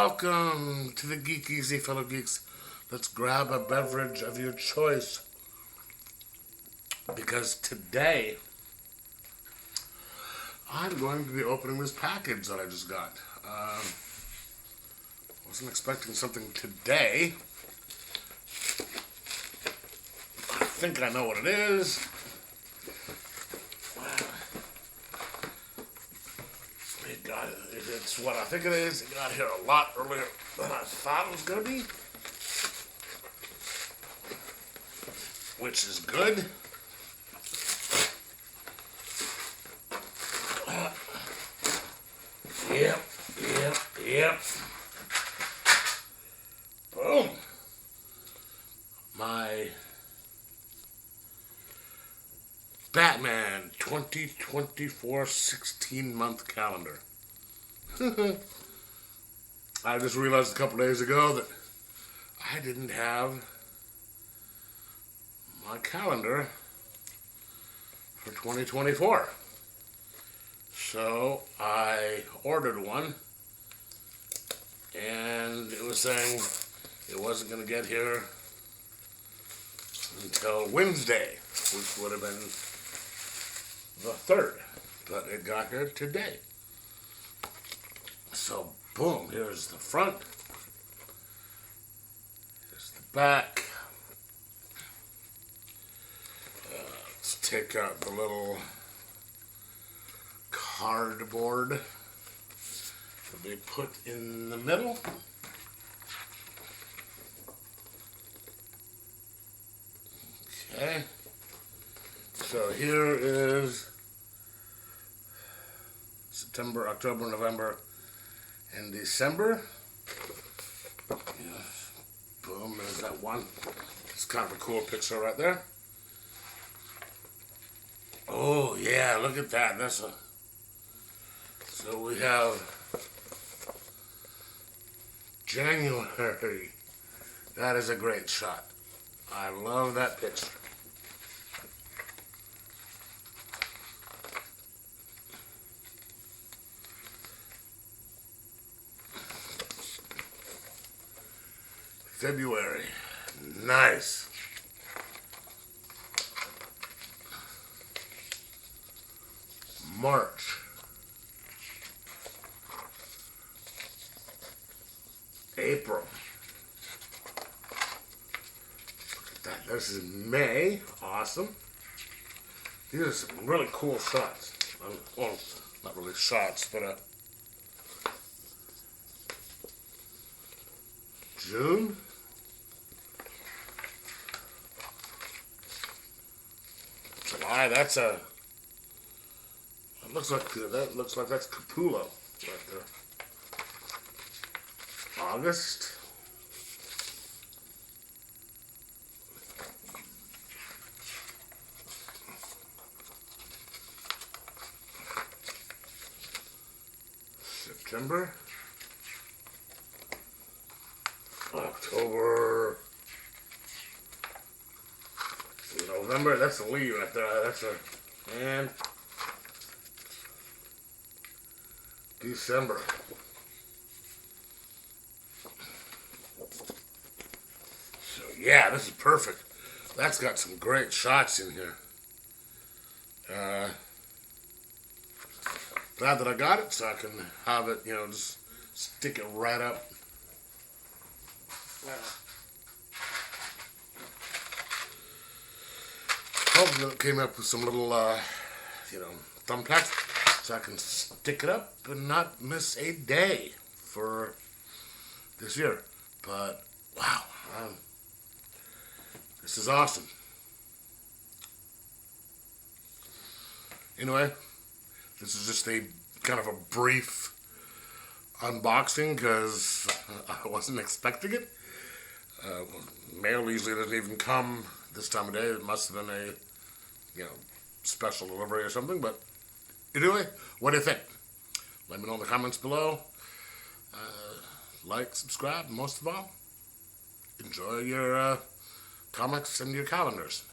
Welcome to the Geek Easy, fellow geeks. Let's grab a beverage of your choice. Because today, I'm going to be opening this package that I just got. Wasn't expecting something today. I think I know what it is. It's what I think it is. It got here a lot earlier than I thought it was going to be. Which is good. Yep. Boom. My Batman 2024 16-month calendar. I just realized a couple days ago that I didn't have my calendar for 2024. So I ordered one, and it was saying it wasn't going to get here until Wednesday, which would have been the 3rd, but it got here today. So, boom, here's the front, here's the back. Let's take out the little cardboard that they put in the middle. Okay, so here is September, October, November, and December. Yeah. Boom, there's that one. It's kind of a cool picture right there. Oh yeah, look at that. So we have January. That is a great shot. I love that picture. February. Nice. March. April. Look at that. This is May. Awesome. These are some really cool shots. Well, not really shots, but June. July. That looks like that's Capullo right there. August. September. October. November. That's a lead right there. That's a and December. So yeah, this is perfect. That's got some great shots in here. Glad that I got it, so I can have it, just stick it right up. Hopefully it came up with some little, thumbtacks, so I can stick it up and not miss a day for this year. But, wow, this is awesome. Anyway, this is just a kind of a brief unboxing because I wasn't expecting it. Mail usually doesn't even come this time of day. It must have been a, special delivery or something. But anyway, what do you think? Let me know in the comments below. Like, subscribe, and most of all, enjoy your comics and your calendars.